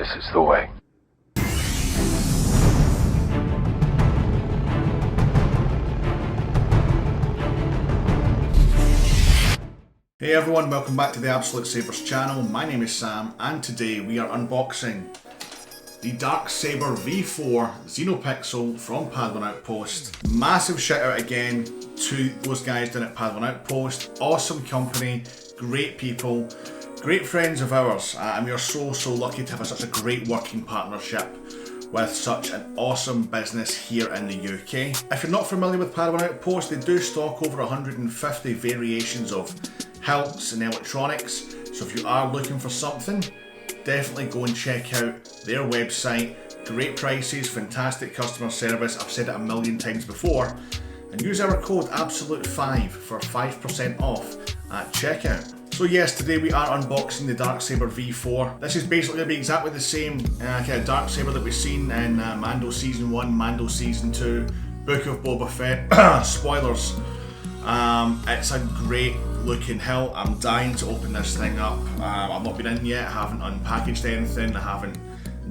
This is the way. Hey everyone, welcome back to the Absolute Sabers channel. My name is Sam, and today we are unboxing the Darksaber V4 Xenopixel from Padawan Outpost. Massive shout out again to those guys down at Padawan Outpost. Awesome company, great people, great friends of ours, and we are so lucky to have such a great working partnership with such an awesome business here in the UK. If you're not familiar with Padawan Outpost, they do stock over 150 variations of hilts and electronics, so if you are looking for something, definitely go and check out their website. Great prices, fantastic customer service, I've said it a million times before, and use our code ABSOLUTE5 for 5% off at checkout. So yes, today we are unboxing the Darksaber V4. This is basically going to be exactly the same kind of Darksaber that we've seen in Mando Season 1, Mando Season 2, Book of Boba Fett. Spoilers. It's a great looking hilt. I'm dying to open this thing up. I've not been in yet, I haven't unpackaged anything, I haven't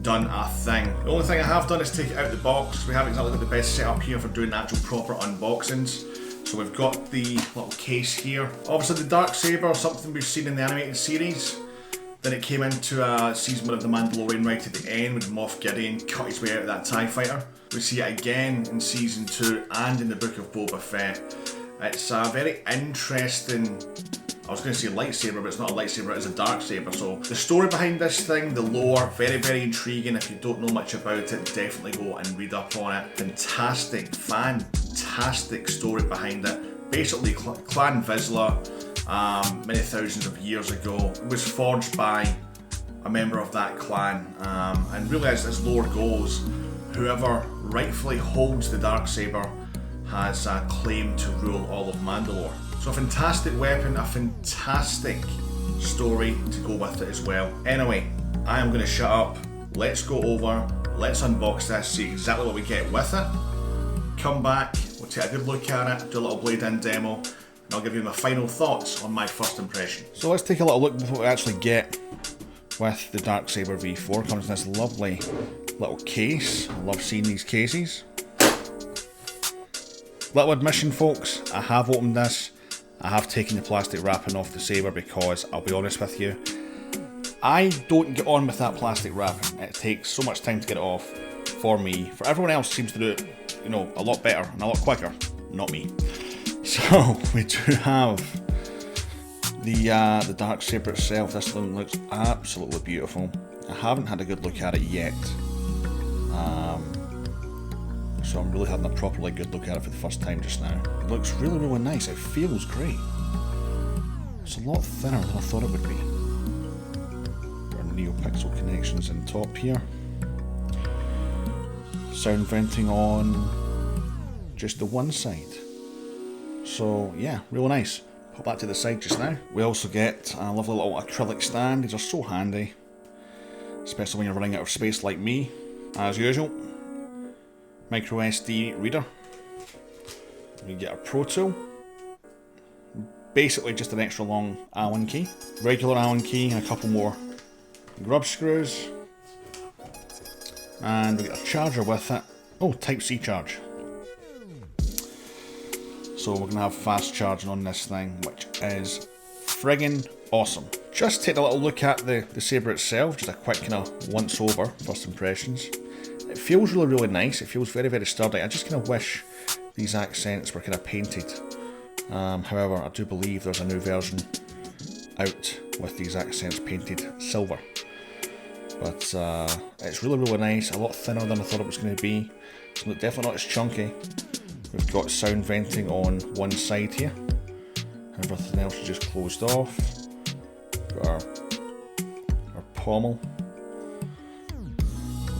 done a thing. The only thing I have done is take it out of the box. We haven't exactly got the best setup here for doing actual proper unboxings. So we've got the little case here. Obviously the Darksaber, something we've seen in the animated series. Then it came into season 1 of the Mandalorian right at the end with Moff Gideon cut his way out of that TIE fighter. We see it again in season 2 and in the Book of Boba Fett. It's a very interesting, I was going to say lightsaber, but it's not a lightsaber, it's a Darksaber. So the story behind this thing, the lore, very intriguing. If you don't know much about it, definitely go and read up on it. Fantastic story behind it. Basically, Clan Vizsla, many thousands of years ago, was forged by a member of that clan. And really, as lore goes, whoever rightfully holds the Darksaber has a claim to rule all of Mandalore. So a fantastic weapon, a fantastic story to go with it as well. Anyway, I am going to shut up. Let's go over, let's unbox this, see exactly what we get with it. Come back, we'll take a good look at it, do a little blade-in demo, and I'll give you my final thoughts on my first impression. So let's take a little look at what we actually get with the Darksaber V4. Comes in this lovely little case. I love seeing these cases. Little admission folks, I have opened this. I have taken the plastic wrapping off the saber because, I'll be honest with you, I don't get on with that plastic wrapping. It takes so much time to get it off for me. For everyone else seems to do it, you know, a lot better and a lot quicker. Not me. So we do have the Darksaber itself. This thing looks absolutely beautiful. I haven't had a good look at it yet. So I'm really having a properly good look at it for the first time just now. It looks really nice, it feels great. It's a lot thinner than I thought it would be. Our Neopixel connections in top here. Sound venting on just the one side. So yeah, real nice. Pop that to the side just now. We also get a lovely little acrylic stand. These are so handy, especially when you're running out of space like me, as usual. Micro SD reader. We get a Pro Tool. Basically just an extra long Allen key. Regular Allen key and a couple more grub screws. And we get a charger with it. Oh, Type-C charge. So we're going to have fast charging on this thing, which is friggin' awesome. Just take a little look at the saber itself, just a quick kind of once over, first impressions. It feels really nice, it feels very sturdy. I just kind of wish these accents were kind of painted. However, I do believe there's a new version out with these accents painted silver. But it's really nice, a lot thinner than I thought it was going to be. It's definitely not as chunky. We've got sound venting on one side here. Everything else is just closed off. Got our pommel.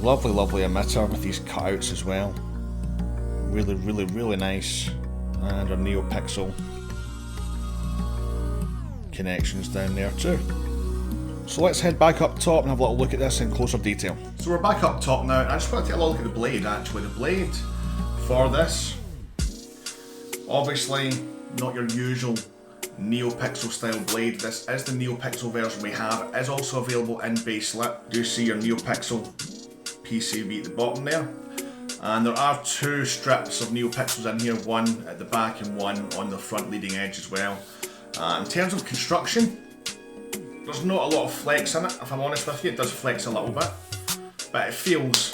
Lovely emitter with these cutouts as well. Really nice. And our Neopixel connections down there too. So let's head back up top and have a little look at this in closer detail. So we're back up top now, and I just want to take a look at the blade actually. The blade for this, obviously not your usual Neopixel style blade. This is the Neopixel version we have. It is also available in base lit. You do see your Neopixel PCB at the bottom there. And there are two strips of Neopixels in here, one at the back and one on the front leading edge as well. In terms of construction, there's not a lot of flex in it, if I'm honest with you. It does flex a little bit, but it feels,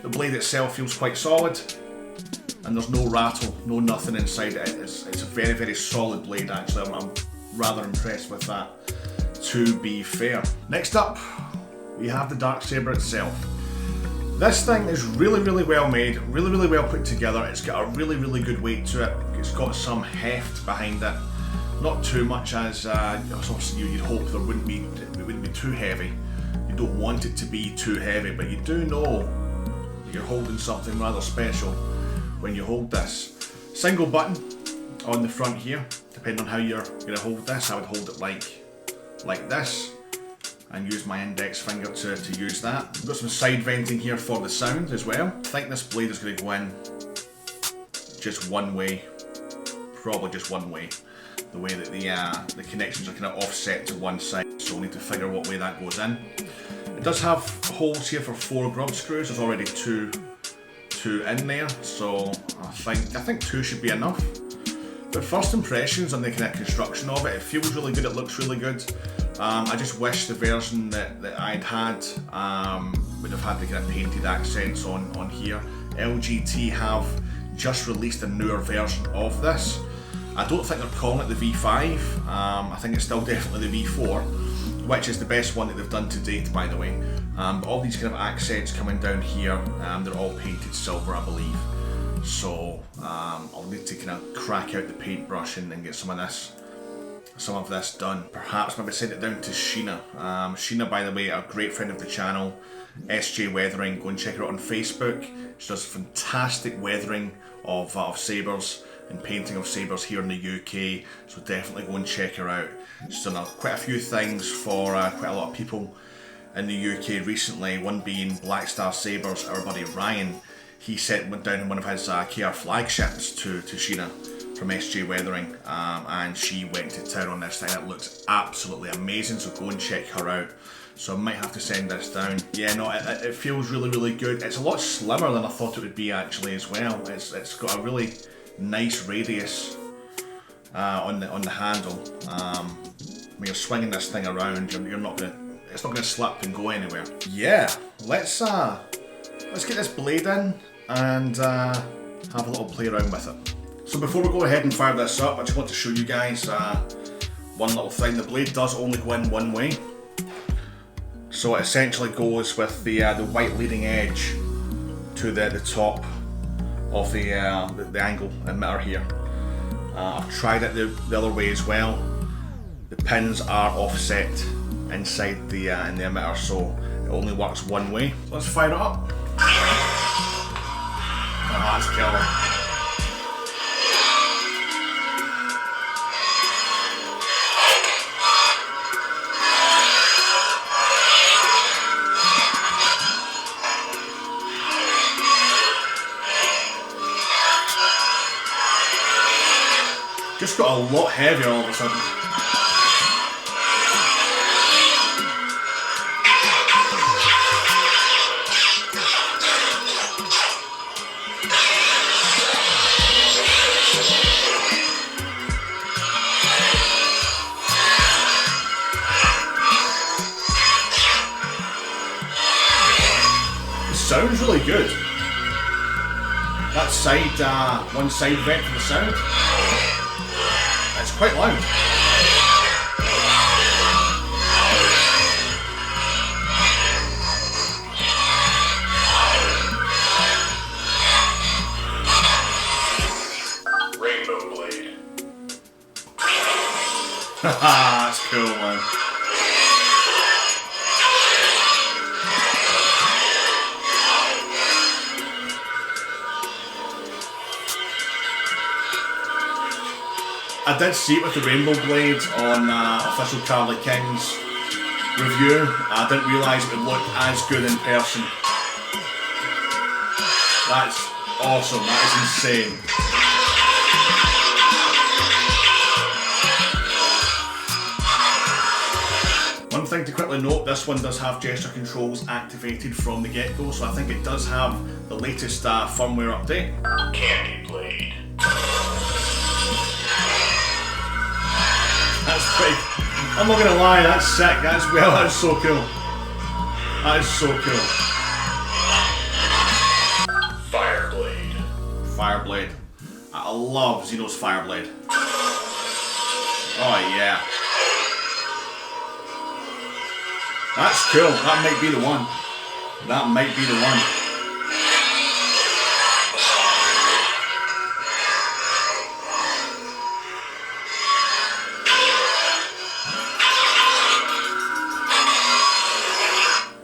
the blade itself feels quite solid, and there's no rattle, no nothing inside it. It's a very, very solid blade actually. I'm rather impressed with that, to be fair. Next up, we have the Darksaber itself. This thing is really, really well made, really, really well put together. It's got a really, really good weight to it. It's got some heft behind it. Not too much as obviously you'd hope there wouldn't be. It wouldn't be too heavy. You don't want it to be too heavy, but you do know that you're holding something rather special when you hold this. Single button on the front here, depending on how you're going to hold this. I would hold it like this, and use my index finger to use that. We've got some side venting here for the sound as well. I think this blade is going to go in just one way, probably just one way. The way that the connections are kind of offset to one side, so we'll need to figure what way that goes in. It does have holes here for 4 grub screws. There's already two in there, so I think 2 should be enough. But first impressions on the kind of construction of it, it feels really good, it looks really good. I just wish the version that I'd had would have had the kind of painted accents on here. LGT have just released a newer version of this. I don't think they're calling it the V5, I think it's still definitely the V4, which is the best one that they've done to date, by the way. But all these kind of accents coming down here, they're all painted silver, I believe. So I'll need to kind of crack out the paintbrush and get some of this done. Perhaps maybe send it down to Sheena. Sheena, by the way, a great friend of the channel, SJ Weathering. Go and check her out on Facebook. She does fantastic weathering of sabers and painting of sabers here in the UK, so definitely go and check her out. She's done quite a few things for quite a lot of people in the UK recently, one being Black Star Sabers. Our buddy Ryan, he went down in one of his KR flagships to Sheena from SJ Weathering, and she went to town on this thing. It looks absolutely amazing, so go and check her out. So I might have to send this down. Yeah, no, it feels really, really good. It's a lot slimmer than I thought it would be actually as well. It's got a really nice radius on the handle. When you're swinging this thing around, it's not gonna slip and go anywhere. Yeah, let's get this blade in and have a little play around with it. So before we go ahead and fire this up, I just want to show you guys one little thing. The blade does only go in one way, so it essentially goes with the white leading edge to the top of the angle emitter here. I've tried it the other way as well. The pins are offset inside in the emitter, so it only works one way. Let's fire it up. Oh, that's killer. Just got a lot heavier all of a sudden. It sounds really good. That side, one side vent for the sound. It's quite loud. Rainbow blade. Haha, that's cool, man. I did see it with the rainbow blade on official Carly King's review. I didn't realise it would look as good in person. That's awesome, that is insane. thing to quickly note, this one does have gesture controls activated from the get-go, so I think it does have the latest firmware update. Candy Blade. That's pretty... I'm not gonna lie, that's sick. That's so cool. That is so cool. Fireblade. Fireblade. I love Xeno's Fireblade. Oh yeah. That's cool. That might be the one. That might be the one.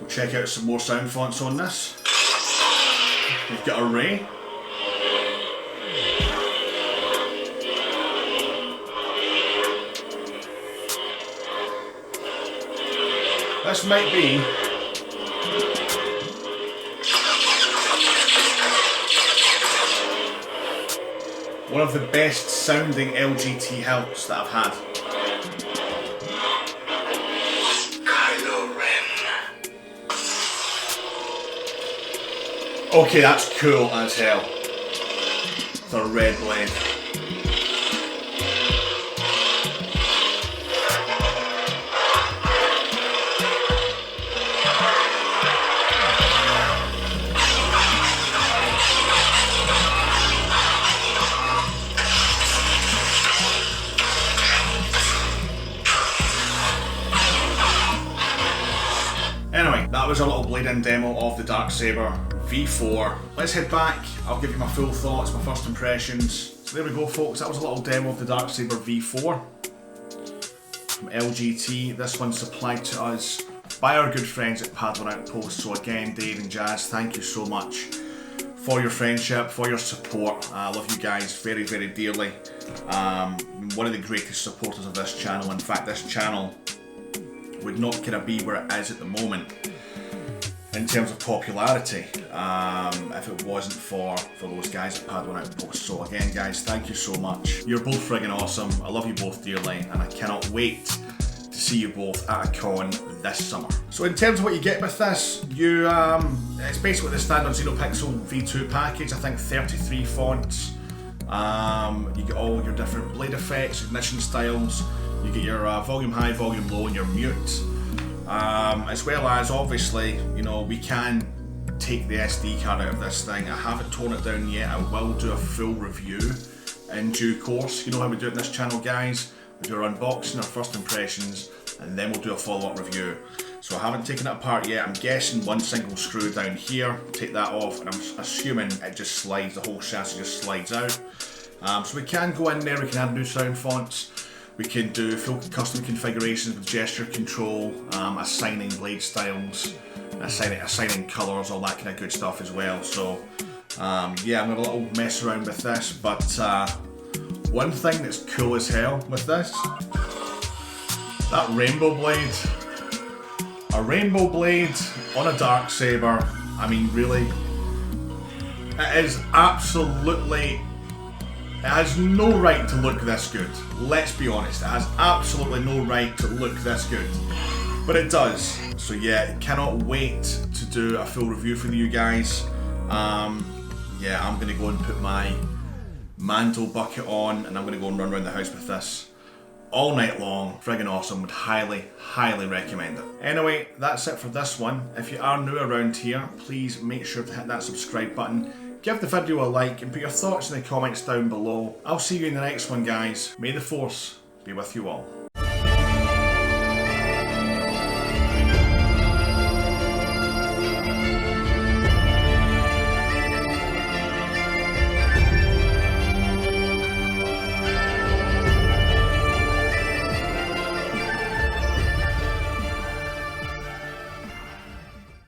We'll check out some more sound fonts on this. We've got a Ray. This might be one of the best sounding LGT helps that I've had. Kylo Ren. Okay, that's cool as hell. It's a red blade. Anyway, that was a little blade-in demo of the Darksaber V4. Let's head back, I'll give you my full thoughts, my first impressions. So there we go folks, that was a little demo of the Darksaber V4 from LGT. This one's supplied to us by our good friends at Padawan Outpost. So again, Dave and Jazz, thank you so much for your friendship, for your support. I love you guys very, very dearly. One of the greatest supporters of this channel. In fact, this channel would not kind of be where it is at the moment in terms of popularity if it wasn't for those guys at Padawan Outpost. So again guys, thank you so much. You're both friggin' awesome. I love you both dearly and I cannot wait to see you both at a con this summer. So in terms of what you get with this, you it's basically the standard Xenopixel V2 package. I think 33 fonts. You get all your different blade effects, ignition styles. You get your volume high, volume low, and your mute. As well as, obviously, you know, we can take the SD card out of this thing. I haven't torn it down yet. I will do a full review in due course. You know how we do it in this channel, guys. We do our unboxing, our first impressions, and then we'll do a follow-up review. So I haven't taken it apart yet. I'm guessing one single screw down here, take that off, and I'm assuming it just slides, the whole chassis just slides out. So we can go in there, we can add new sound fonts. We can do full custom configurations with gesture control, assigning blade styles, assigning colours, all that kind of good stuff as well. So yeah, I'm going to a little mess around with this, but one thing that's cool as hell with this, that rainbow blade. A rainbow blade on a Darksaber, I mean really, it is absolutely... It has no right to look this good. Let's be honest, it has absolutely no right to look this good. But it does. So yeah, cannot wait to do a full review for you guys. Yeah, I'm going to go and put my mantle bucket on and I'm going to go and run around the house with this all night long. Friggin' awesome, would highly, highly recommend it. Anyway, that's it for this one. If you are new around here, please make sure to hit that subscribe button. Give the video a like and put your thoughts in the comments down below. I'll see you in the next one, guys. May the Force be with you all.